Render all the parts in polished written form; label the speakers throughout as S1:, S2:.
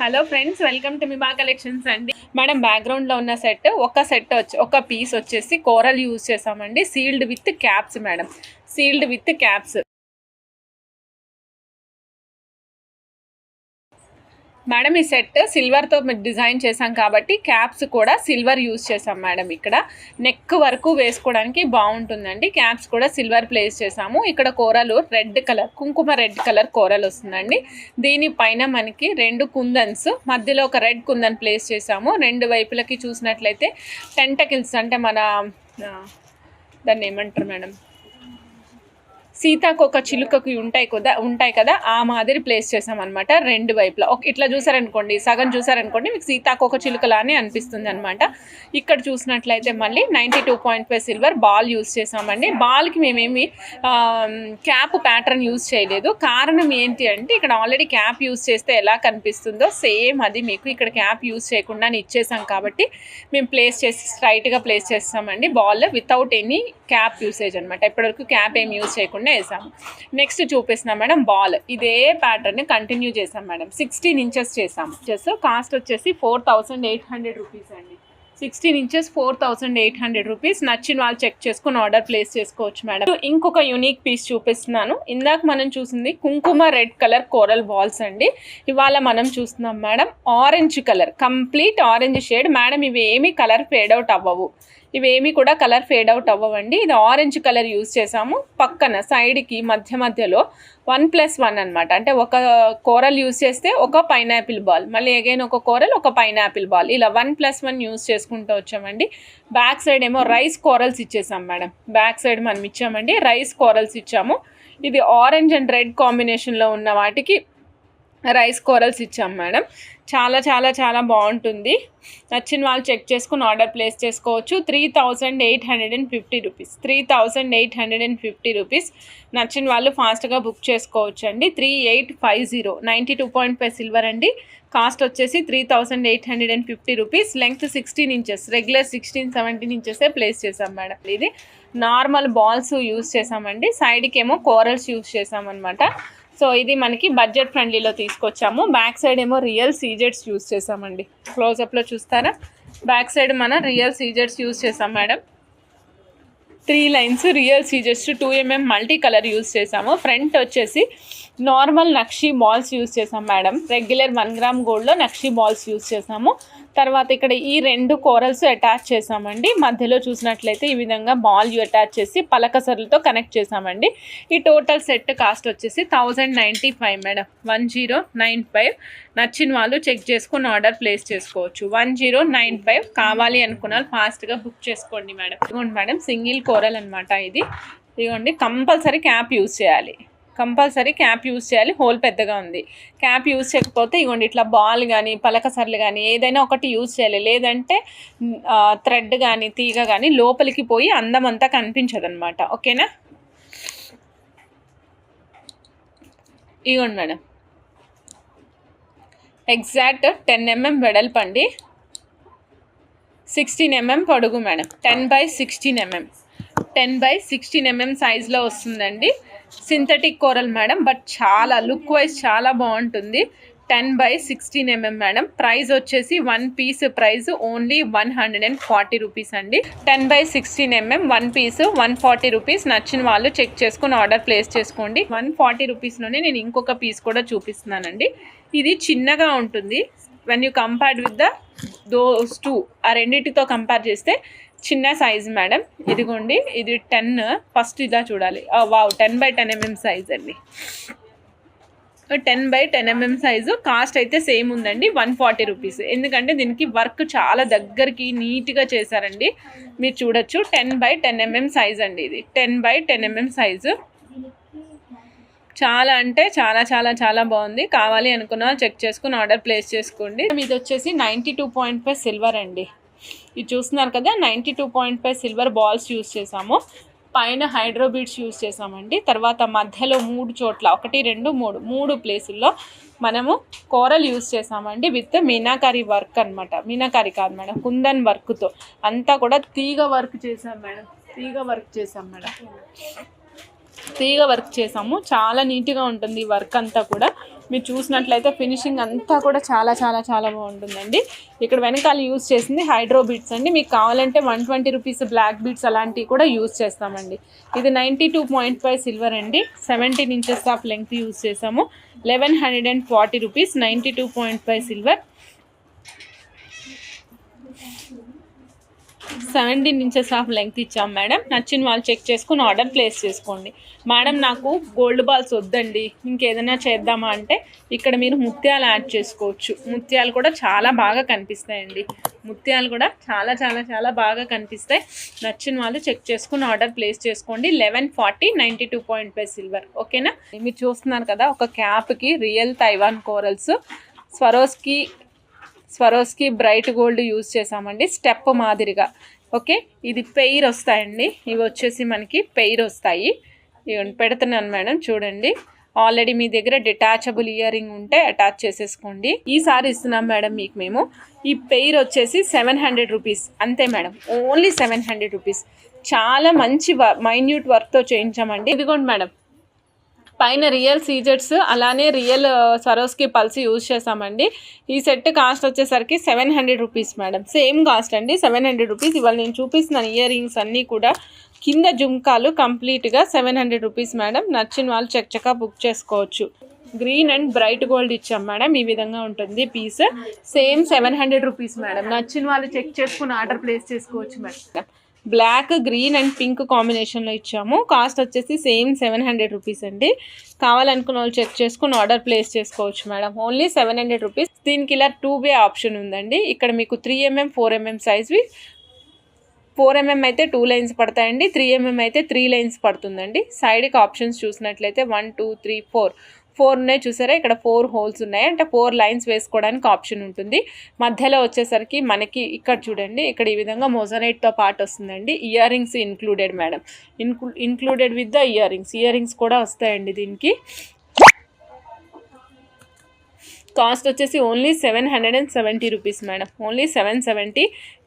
S1: Hello friends, welcome to Mima collections అండి. Madam బ్యాక్గ్రౌండ్లో ఉన్న సెట్ ఒక పీస్ వచ్చేసి కోరల్ యూజ్ చేసామండి. Sealed with caps madam, sealed with caps. Madam ఈ సెట్ సిల్వర్తో డిజైన్ చేసాం కాబట్టి క్యాప్స్ కూడా సిల్వర్ యూజ్ చేసాం మేడం. ఇక్కడ నెక్ వరకు వేసుకోవడానికి బాగుంటుందండి. క్యాప్స్ కూడా సిల్వర్ ప్లేస్ చేసాము. ఇక్కడ కూరలు రెడ్ కలర్, కుంకుమ రెడ్ కలర్ కూరలు వస్తుందండి. దీనిపైన మనకి 2 కుందన్స్, మధ్యలో ఒక రెడ్ కుందన్ ప్లేస్ చేసాము. 2 వైపులకి చూసినట్లయితే టెంటకిల్స్ అంటే మన దాన్ని ఏమంటారు మేడం, సీతాకోక చిలుకకి ఉంటాయి కదా ఆ మాదిరి ప్లేస్ చేసామన్నమాట. 2 వైపులా ఇట్లా చూసారనుకోండి, సగం చూసారనుకోండి మీకు సీతాకోక చిలుకలానే అనిపిస్తుంది అనమాట. ఇక్కడ చూసినట్లయితే మళ్ళీ 92.5 సిల్వర్ బాల్ యూజ్ చేసామండి. బాల్కి మేమేమి క్యాప్ ప్యాటర్న్ యూజ్ చేయలేదు. కారణం ఏంటి అంటే ఇక్కడ ఆల్రెడీ క్యాప్ యూజ్ చేస్తే ఎలా కనిపిస్తుందో సేమ్ అది మీకు ఇక్కడ క్యాప్ యూజ్ చేయకుండా ఇచ్చేసాం కాబట్టి మేము స్ట్రైట్గా ప్లేస్ చేస్తామండి. Ball without any cap usage అనమాట. ఇప్పటివరకు క్యాప్ ఏం యూజ్ చేయకుండా వేసాము. నెక్స్ట్ చూపిస్తున్నాం మేడం బాల్. ఇదే ప్యాటర్న్ కంటిన్యూ చేసాం మేడం. 16 ఇంచెస్ చేసాము. కాస్ట్ వచ్చేసి 4800 రూపీస్ అండి. 16 ఇంచెస్ 4800 రూపీస్. నచ్చిన వాళ్ళు చెక్ చేసుకుని ఆర్డర్ ప్లేస్ చేసుకోవచ్చు మేడం. ఇంకొక యూనిక్ పీస్ చూపిస్తున్నాను. ఇందాక మనం చూసింది కుంకుమ రెడ్ కలర్ కోరల్ బాల్స్ అండి. ఇవాళ మనం చూస్తున్నాం madam orange colour, complete orange shade madam. ఇవి ఏమి కలర్ ఫేడ్ అవుట్ అవ్వవు, ఇవేమీ కూడా కలర్ ఫేడ్ అవుట్ అవ్వండి. ఇది ఆరెంజ్ కలర్ యూజ్ చేసాము. పక్కన సైడ్కి మధ్యలో 1+1 అనమాట. అంటే ఒక కోరల్ యూజ్ చేస్తే ఒక పైనాపిల్ బాల్, మళ్ళీ అగైన్ ఒక కోరల్, ఒక పైనాపిల్ బాల్, ఇలా 1+1 యూజ్ చేసుకుంటూ వచ్చామండి. బ్యాక్ సైడ్ ఏమో రైస్ కోరల్స్ ఇచ్చేసాం మేడం. బ్యాక్ సైడ్ మనం ఇచ్చామండి రైస్ కోరల్స్ ఇచ్చాము. ఇది ఆరెంజ్ అండ్ రెడ్ కాంబినేషన్లో ఉన్న వాటికి రైస్ కోరల్స్ ఇచ్చాం మేడం. చాలా చాలా చాలా బాగుంటుంది. నచ్చిన వాళ్ళు చెక్ చేసుకుని ఆర్డర్ ప్లేస్ చేసుకోవచ్చు. 3850 రూపీస్, 3850 రూపీస్. నచ్చిన వాళ్ళు ఫాస్ట్గా బుక్ చేసుకోవచ్చు అండి. 3850, 92.5 సిల్వర్ అండి. కాస్ట్ వచ్చేసి 3850 రూపీస్. లెంగ్త్ 16 ఇంచెస్, రెగ్యులర్ 16-17 ఇంచెసే ప్లేస్ చేసాం మేడం. ఇది నార్మల్ బాల్స్ యూజ్ చేసామండి. సైడ్కి ఏమో కోరల్స్ యూజ్ చేసామన్నమాట. సో ఇది మనకి బడ్జెట్ ఫ్రెండ్లీలో తీసుకొచ్చాము. బ్యాక్ సైడ్ ఏమో రియల్ సీజెట్స్ యూజ్ చేసామండి. క్లోజప్లో చూస్తారా, బ్యాక్ సైడ్ మన రియల్ సీజెట్స్ యూజ్ చేసాం మేడం. 3 లైన్స్ రియల్ సీజెట్స్, 2mm మల్టీ కలర్ యూజ్ చేసాము. ఫ్రంట్ వచ్చేసి నార్మల్ నక్షి బాల్స్ యూజ్ చేసాం మేడం. రెగ్యులర్ 1 గ్రామ్ గోల్డ్లో నక్షి బాల్స్ యూజ్ చేసాము. తర్వాత ఇక్కడ ఈ 2 కోరల్స్ అటాచ్ చేసామండి. మధ్యలో చూసినట్లయితే ఈ విధంగా బాల్ అటాచ్ చేసి పలకసర్లతో కనెక్ట్ చేసామండి. ఈ టోటల్ సెట్ కాస్ట్ వచ్చేసి 1095 మేడం. 1095. నచ్చిన వాళ్ళు చెక్ చేసుకుని ఆర్డర్ ప్లేస్ చేసుకోవచ్చు. 1095 కావాలి అనుకున్న వాళ్ళు ఫాస్ట్గా బుక్ చేసుకోండి మేడం. ఇదిగోండి మేడం, సింగిల్ కోరల్ అనమాట ఇది. ఇదిగోండి, కంపల్సరీ క్యాప్ యూజ్ చేయాలి, హోల్ పెద్దగా ఉంది. క్యాప్ యూజ్ చేయకపోతే ఇగోండి ఇట్లా బాల్ కానీ పలకసర్లు కానీ ఏదైనా ఒకటి యూజ్ చేయాలి. లేదంటే థ్రెడ్ కానీ తీగ కానీ లోపలికి పోయి అందం అంతా కనిపించదు అనమాట. ఓకేనా? ఇగోండి మేడం, ఎగ్జాక్ట్ 10mm వెడల్పండి, 16mm పొడుగు మేడం. 10x16mm సైజులో వస్తుందండి. సింథటిక్ కోరల్ మేడం, బట్ చాలా లుక్ వైజ్ చాలా బాగుంటుంది. 10x16mm madam. ప్రైస్ వచ్చేసి 1 పీస్ ప్రైస్ ఓన్లీ 140 రూపీస్ అండి. 10x16mm 1 piece 140 rupees. నచ్చిన వాళ్ళు చెక్ చేసుకుని ఆర్డర్ ప్లేస్ చేసుకోండి. 140 రూపీస్లోనే నేను ఇంకొక పీస్ కూడా చూపిస్తున్నానండి. ఇది చిన్నగా ఉంటుంది. When you compared with those 2, ఆ రెండింటితో కంపేర్ చేస్తే చిన్న సైజ్ మేడం. ఇదిగోండి, ఇది 10, ఫస్ట్ ఇలా చూడాలి. వావ్, 10x10mm సైజ్ అండి. 10x10mm size. కాస్ట్ అయితే సేమ్ ఉందండి, 140 రూపీస్. ఎందుకంటే దీనికి వర్క్ చాలా దగ్గరికి నీట్గా చేశారండి. మీరు చూడొచ్చు, 10x10mm సైజ్ అండి. ఇది 10x10mm సైజు. చాలా అంటే చాలా చాలా చాలా బాగుంది. కావాలి అనుకున్న చెక్ చేసుకుని ఆర్డర్ ప్లేస్ చేసుకోండి. ఇది వచ్చేసి 92.5 సిల్వర్ అండి. ఇది చూస్తున్నారు కదా, 92.5 సిల్వర్ బాల్స్ యూజ్ చేసాము. పైన హైడ్రో బీడ్స్ యూజ్ చేసామండి. తర్వాత మధ్యలో 3 చోట్ల 1, 2, 3 ప్లేసుల్లో మనము కోరల్ యూజ్ చేసామండి. విత్ మీనాకారి వర్క్ అనమాట. మీనాకారి కాదు మేడం, కుందన్ వర్క్తో అంతా కూడా తీగ వర్క్ చేసాం మేడం. తీగ వర్క్ చేసాము. చాలా నీట్గా ఉంటుంది వర్క్ అంతా కూడా. మీరు చూసినట్లయితే ఫినిషింగ్ అంతా కూడా చాలా చాలా చాలా బాగుంటుందండి. ఇక్కడ వెనకాల యూజ్ చేసింది హైడ్రో బీడ్స్ అండి. మీకు కావాలంటే 120 రూపీస్ బ్లాక్ బీడ్స్ అలాంటివి కూడా యూజ్ చేస్తామండి. ఇది 92.5 సిల్వర్ అండి. 17 ఇంచెస్ ఆఫ్ లెంగ్త్ యూజ్ చేసాము. 1140 rupees. 92.5 silver, 17 inches of length ఇచ్చాం మేడం. నచ్చిన వాళ్ళు చెక్ చేసుకుని ఆర్డర్ ప్లేస్ చేసుకోండి. మేడం నాకు గోల్డ్ బాల్స్ వద్దండి, ఇంకేదైనా చేద్దామా అంటే ఇక్కడ మీరు ముత్యాలు యాడ్ చేసుకోవచ్చు. ముత్యాలు కూడా చాలా బాగా కనిపిస్తాయండి. ముత్యాలు కూడా చాలా చాలా చాలా బాగా కనిపిస్తాయి. నచ్చిన వాళ్ళు చెక్ చేసుకుని ఆర్డర్ ప్లేస్ చేసుకోండి. 1140, 92.5 సిల్వర్. ఓకేనా? మీరు చూస్తున్నారు కదా, ఒక క్యాప్కి real Taiwan corals Swarovski bright gold use చేసామండి, స్టెప్ మాదిరిగా. ఓకే, ఇది పెయిర్ వస్తాయండి. ఇవి వచ్చేసి మనకి పెయిర్ వస్తాయి. ఇవి పెడుతున్నాను మేడం, చూడండి. ఆల్రెడీ మీ దగ్గర డిటాచబుల్ ఇయర్ రింగ్ ఉంటే అటాచ్ చేసేసుకోండి. ఈసారి ఇస్తున్నాం మేడం మీకు మేము. ఈ పెయిర్ వచ్చేసి 700 రూపీస్ అంతే మేడం, ఓన్లీ 700 రూపీస్. చాలా మంచి మైన్యూట్ వర్క్తో చేయించామండి. ఇదిగోండి మేడం, పైన రియల్ సీజెట్స్ అలానే రియల్ స్వరోస్కి పల్స్ యూజ్ చేసామండి. ఈ సెట్ కాస్ట్ వచ్చేసరికి 700 రూపీస్ మేడం. సేమ్ కాస్ట్ అండి, 700 రూపీస్. ఇవాళ నేను చూపిస్తున్నాను ఇయర్ రింగ్స్ అన్నీ కూడా కింద జుంకాలు కంప్లీట్గా 700 రూపీస్ మేడం. నచ్చిన వాళ్ళు చక్కగా బుక్ చేసుకోవచ్చు. గ్రీన్ అండ్ బ్రైట్ గోల్డ్ ఇచ్చాం మేడం. ఈ విధంగా ఉంటుంది పీస్. Same 700 rupees madam. నచ్చిన వాళ్ళు చెక్ చేసుకుని ఆర్డర్ ప్లేస్ చేసుకోవచ్చు madam. Black, green and pink కాంబినేషన్లో ఇచ్చాము. కాస్ట్ వచ్చేసి సేమ్ 700 రూపీస్ అండి. కావాలనుకున్న వాళ్ళు చెక్ చేసుకుని ఆర్డర్ ప్లేస్ చేసుకోవచ్చు మేడం. Only 700 rupees. దీనికి ఇలా 2 ఆప్షన్ ఉందండి. ఇక్కడ మీకు 3mm 4mm సైజ్వి. 4mm అయితే 2 లైన్స్ పడతాయండి, 3mm అయితే 3 లైన్స్ పడుతుందండి. సైడ్కి ఆప్షన్స్ చూసినట్లయితే 1 2 3 4 ఉన్నాయి చూసారా, ఇక్కడ 4 హోల్స్ ఉన్నాయి. అంటే 4 లైన్స్ వేసుకోవడానికి ఆప్షన్ ఉంటుంది. మధ్యలో వచ్చేసరికి మనకి ఇక్కడ చూడండి, ఇక్కడ ఈ విధంగా మొజనైట్తో పాటు వస్తుందండి. Ear rings included madam, included with the ear rings కూడా వస్తాయండి. దీనికి కాస్ట్ వచ్చేసి ఓన్లీ 770 రూపీస్ మేడం. ఓన్లీ 770.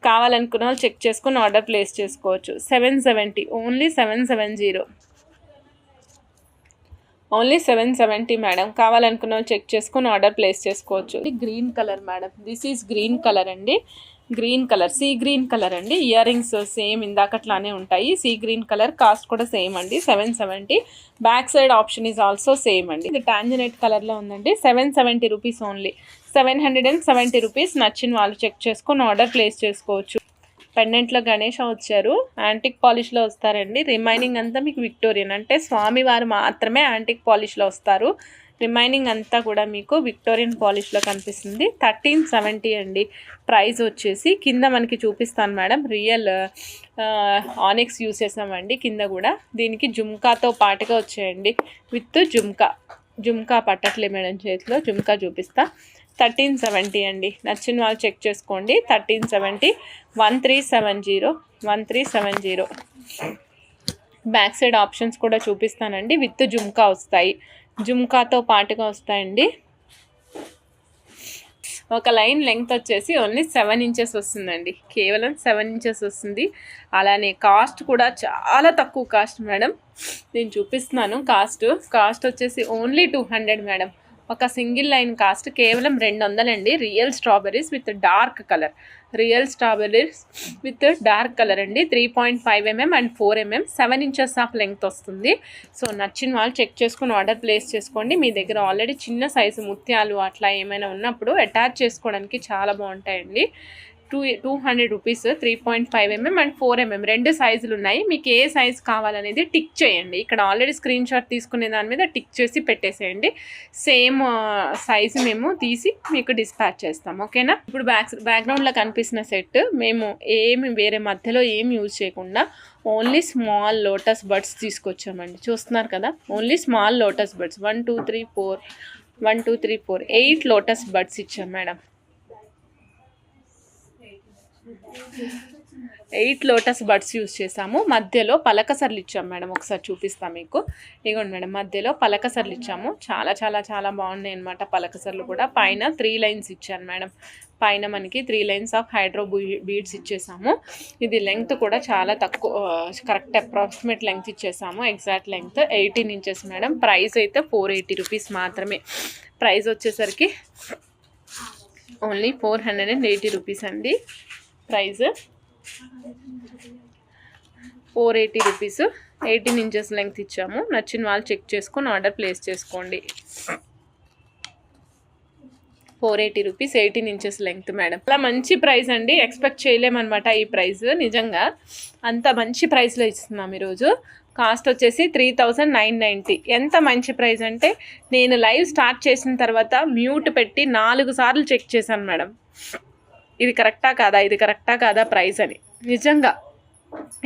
S1: కావాలనుకున్న వాళ్ళు చెక్ చేసుకుని ఆర్డర్ ప్లేస్ చేసుకోవచ్చు. 770, ఓన్లీ 770, ఓన్లీ 770 మేడం. కావాలనుకున్న వాళ్ళు చెక్ చేసుకుని ఆర్డర్ ప్లేస్ చేసుకోవచ్చు. Green colour madam, this is green colour అండి. Green colour, see green colour అండి. ఇయర్ రింగ్స్ సేమ్ ఇందాకట్లానే ఉంటాయి. సీ గ్రీన్ కలర్, కాస్ట్ కూడా సేమ్ అండి, 770. Back side option is also same అండి. ఇది టాంజనైట్ కలర్లో ఉందండి. 770 రూపీస్ ఓన్లీ, 770 రూపీస్. నచ్చిన వాళ్ళు చెక్ చేసుకుని ఆర్డర్ ప్లేస్ చేసుకోవచ్చు. పెండెంట్లో గణేష వచ్చారు, యాంటిక్ పాలిష్లో వస్తారండి. రిమైనింగ్ అంతా మీకు విక్టోరియన్, అంటే స్వామివారు మాత్రమే యాంటిక్ పాలిష్లో వస్తారు. రిమైనింగ్ అంతా కూడా మీకు విక్టోరియన్ పాలిష్లో కనిపిస్తుంది. 1370 అండి ప్రైస్ వచ్చేసి. కింద మనకి చూపిస్తాను మేడం, రియల్ ఆనిక్స్ యూస్ చేసామండి కింద కూడా. దీనికి జుమ్కాతో పాటుగా వచ్చాయండి, విత్ జుమ్కా పట్టట్లే మేడం చేతిలో, జుమ్కా చూపిస్తా. 1370 అండి. నచ్చిన వాళ్ళు చెక్ చేసుకోండి. 1370, 1370. బ్యాక్ సైడ్ ఆప్షన్స్ కూడా చూపిస్తానండి. విత్ జుమ్కా వస్తాయి, జుమ్కాతో పాటుగా వస్తాయండి. ఒక లైన్ లెంగ్త్ వచ్చేసి ఓన్లీ 7 ఇంచెస్ వస్తుందండి, కేవలం 7 ఇంచెస్ వస్తుంది. అలానే కాస్ట్ కూడా చాలా తక్కువ కాస్ట్ మేడం. నేను చూపిస్తున్నాను కాస్ట్ వచ్చేసి ఓన్లీ 200 మేడం. ఒక సింగిల్ లైన్ కాస్ట్ కేవలం 200 అండి. Real strawberries with dark colour, అండి. 3.5mm and 4mm, 7 inches of length వస్తుంది. సో నచ్చిన వాళ్ళు చెక్ చేసుకుని ఆర్డర్ ప్లేస్ చేసుకోండి. మీ దగ్గర ఆల్రెడీ చిన్న సైజు ముత్యాలు అట్లా ఏమైనా ఉన్నప్పుడు అటాచ్ చేసుకోవడానికి చాలా బాగుంటాయండి. 200 రూపీస్. 3.5mm అండ్ 4mm 2 సైజులు ఉన్నాయి. మీకు ఏ సైజు కావాలనేది టిక్ చేయండి. ఇక్కడ ఆల్రెడీ స్క్రీన్ షాట్ తీసుకునే దాని మీద టిక్ చేసి పెట్టేసేయండి. సేమ్ సైజు మేము తీసి మీకు డిస్పాచ్ చేస్తాం. ఓకేనా? ఇప్పుడు బ్యాక్గ్రౌండ్లో కనిపిస్తున్న సెట్ మేము వేరే మధ్యలో ఏం యూజ్ చేయకుండా ఓన్లీ స్మాల్ లోటస్ బడ్స్ తీసుకొచ్చామండి. చూస్తున్నారు కదా, only small lotus buds. 1 2 3 4 8 lotus buds ఇచ్చాం madam. Eight lotus buds use చేసాము. మధ్యలో పలకసర్లు ఇచ్చాము మేడం, ఒకసారి చూపిస్తాం మీకు. ఇదిగోండి మేడం, మధ్యలో పలకసర్లు ఇచ్చాము. చాలా చాలా చాలా బాగున్నాయి అనమాట పలకసర్లు కూడా. పైన 3 లైన్స్ ఇచ్చాను మేడం. పైన మనకి 3 లైన్స్ ఆఫ్ హైడ్రో బీడ్స్ ఇచ్చేసాము. ఇది లెంగ్త్ కూడా చాలా తక్కువ, కరెక్ట్ అప్రాక్సిమేట్ లెంగ్త్ ఇచ్చేసాము. Exact length 18 inches madam. Price అయితే 480 రూపీస్ మాత్రమే. ప్రైస్ వచ్చేసరికి ఓన్లీ 480 రూపీస్ అండి. Price 480 rupees. 18 ఇంచెస్ లెంగ్త్ ఇచ్చాము. నచ్చిన వాళ్ళు చెక్ చేసుకొని ఆర్డర్ ప్లేస్ చేసుకోండి. 480 రూపీస్, 18 ఇంచెస్ లెంగ్త్ మేడం. అలా మంచి ప్రైస్ అండి, ఎక్స్పెక్ట్ చేయలేమన్నమాట ఈ ప్రైస్. నిజంగా అంత మంచి ప్రైస్లో ఇస్తున్నాం ఈరోజు. కాస్ట్ వచ్చేసి 3990. ఎంత మంచి ప్రైస్ అంటే నేను లైవ్ స్టార్ట్ చేసిన తర్వాత మ్యూట్ పెట్టి 4 సార్లు చెక్ చేశాను మేడం, ఇది కరెక్టా కాదా ప్రైస్ అని. నిజంగా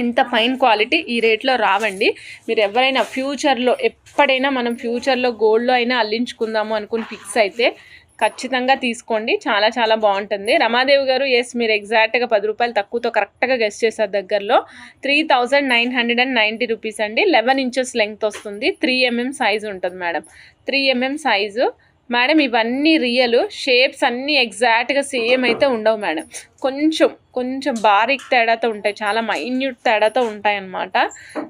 S1: ఇంత ఫైన్ క్వాలిటీ ఈ రేట్లో రావండి. మీరు ఎవరైనా ఫ్యూచర్లో, ఎప్పుడైనా మనం ఫ్యూచర్లో గోల్డ్లో అయినా అల్లించుకుందాము అనుకుని ఫిక్స్ అయితే ఖచ్చితంగా తీసుకోండి. చాలా చాలా బాగుంటుంది. రమాదేవి గారు, ఎస్ మీరు ఎగ్జాక్ట్గా 10 రూపాయలు తక్కువతో కరెక్ట్గా గెస్ట్ చేశారు. దగ్గరలో 3990 రూపీస్ అండి. 11 ఇంచెస్ లెంగ్త్ వస్తుంది. 3 mm సైజు ఉంటుంది మేడం. 3 mm size madam. ఇవన్నీ రియల్, షేప్స్ అన్నీ ఎగ్జాక్ట్గా సేమ్ అయితే ఉండవు మేడం. కొంచెం బారీక్ తేడాతో ఉంటాయి, చాలా మైన్యూట్ తేడాతో ఉంటాయి అన్నమాట.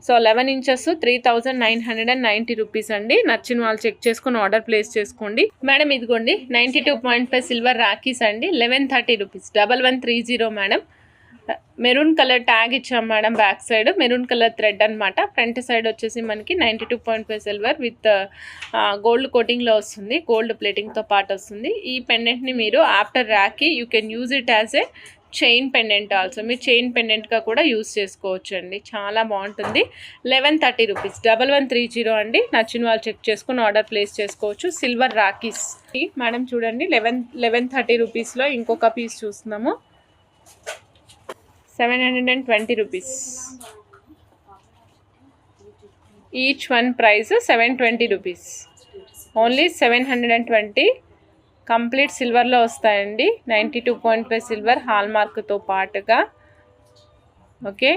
S1: సో 11 ఇంచెస్ 3990 రూపీస్ అండి. నచ్చిన వాళ్ళు చెక్ చేసుకుని ఆర్డర్ ప్లేస్ చేసుకోండి మేడం. ఇదిగోండి 92.5 సిల్వర్ రాఖీస్ అండి. 1130 rupees. 1130 madam. Maroon colour tag ఇచ్చాం madam. Back side maroon colour thread అనమాట. ఫ్రంట్ సైడ్ వచ్చేసి మనకి 92.5 సిల్వర్ విత్ గోల్డ్ కోటింగ్లో వస్తుంది. గోల్డ్ ప్లేటింగ్తో పాటు వస్తుంది. ఈ పెండెంట్ని మీరు after Rakhi you can use it as a chain pendant also. మీరు చైన్ పెండెంట్గా కూడా యూజ్ చేసుకోవచ్చు అండి. చాలా బాగుంటుంది. 1130 రూపీస్. 1130 అండి. నచ్చిన వాళ్ళు చెక్ చేసుకుని ఆర్డర్ ప్లేస్ చేసుకోవచ్చు. Silver rakhis madam. చూడండి 1130 రూపీస్లో ఇంకొక పీస్ చూస్తున్నాము. 720 rupees. Each one price 720 rupees. Only 720. Complete సిల్వర్లో వస్తాయండి. 92.5 సిల్వర్ హాల్ మార్క్తో పాటుగా. ఓకే,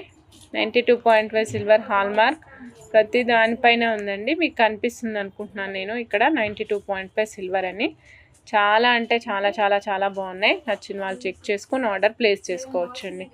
S1: 92.5 సిల్వర్ హాల్ మార్క్ ప్రతి దానిపైన ఉందండి. మీకు కనిపిస్తుంది అనుకుంటున్నాను నేను ఇక్కడ 92.5 సిల్వర్ అని. చాలా అంటే చాలా చాలా చాలా బాగున్నాయి. నచ్చిన వాళ్ళు చెక్ చేసుకొని ఆర్డర్ ప్లేస్ చేసుకోవచ్చండి.